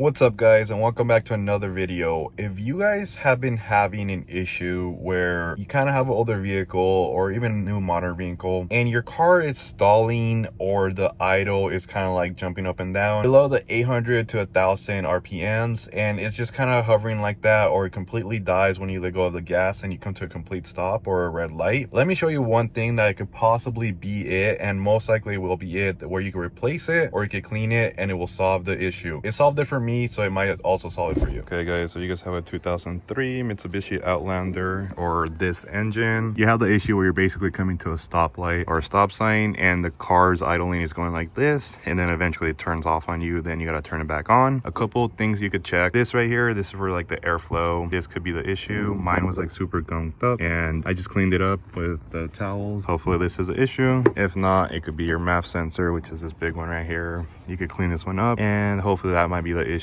What's up guys, and welcome back to another video. If you guys have been having an issue where you kind of have an older vehicle or even a new modern vehicle and your car is stalling or the idle is kind of like jumping up and down below the 800 to 1000 RPMs, and it's just kind of hovering like that, or it completely dies when you let go of the gas and you come to a complete stop or a red light, let me show you one thing that could possibly be it, and most likely will be it, where you can replace it or you can clean it and it will solve the issue. It solved it for me, so it might also solve it for you. Okay guys, so you guys have a 2003 Mitsubishi Outlander or this engine. You have the issue where you're basically coming to a stoplight or a stop sign and the car's idling is going like this, and then eventually it turns off on you. Then you got to turn it back on. A couple things you could check. This right here, this is for like the airflow. This could be the issue. Mine was like super gunked up and I just cleaned it up with the towels. Hopefully this is the issue. If not, it could be your MAF sensor, which is this big one right here. You could clean this one up and hopefully that might be the issue.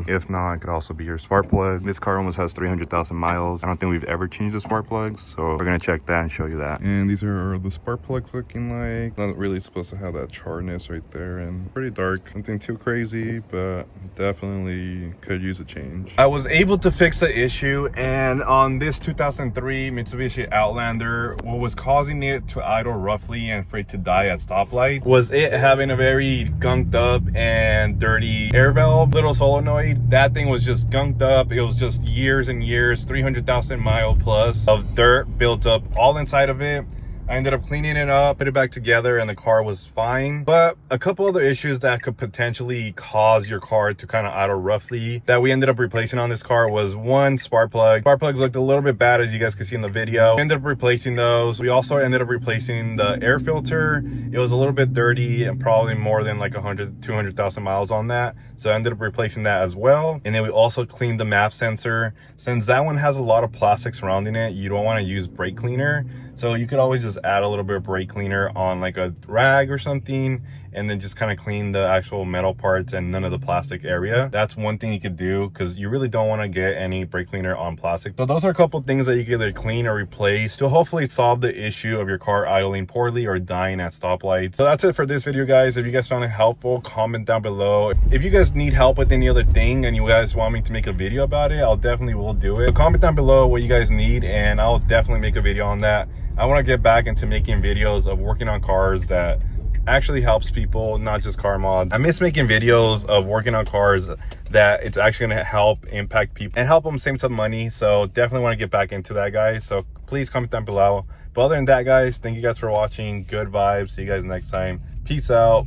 If not, it could also be your spark plug. This car almost has 300,000 miles. I don't think we've ever changed the spark plugs, so we're gonna check that and show you that. And these are the spark plugs looking like. Not really supposed to have that charness right there, and pretty dark. Nothing too crazy, but definitely could use a change. I was able to fix the issue, and on this 2003 Mitsubishi Outlander, what was causing it to idle roughly and for it to die at stoplight was it having a very gunked up and dirty air valve, little solenoid. That thing was just gunked up. It was just years and years, 300,000 mile plus of dirt built up all inside of it. I ended up cleaning it up, put it back together, and the car was fine. But a couple other issues that could potentially cause your car to kind of idle roughly that we ended up replacing on this car was one, spark plug. Spark plugs looked a little bit bad, as you guys can see in the video. We ended up replacing those. We also ended up replacing the air filter. It was a little bit dirty and probably more than like 200,000 miles on that. So I ended up replacing that as well. And then we also cleaned the MAF sensor. Since that one has a lot of plastic surrounding it, you don't want to use brake cleaner. So you could always just add a little bit of brake cleaner on like a rag or something, and then just kind of clean the actual metal parts and none of the plastic area. That's one thing you could do, because you really don't want to get any brake cleaner on plastic. So those are a couple things that you can either clean or replace to hopefully solve the issue of your car idling poorly or dying at stoplights. So that's it for this video, guys. If you guys found it helpful, comment down below. If you guys need help with any other thing and you guys want me to make a video about it, I'll definitely will do it. So comment down below what you guys need and I'll definitely make a video on that. I want to get back into making videos of working on cars that actually helps people, not just car mods. I miss making videos of working on cars that it's actually going to help impact people and help them save some money. So definitely want to get back into that, guys. So please comment down below. But other than that, guys, thank you guys for watching. Good vibes. See you guys next time. Peace out.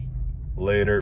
Later.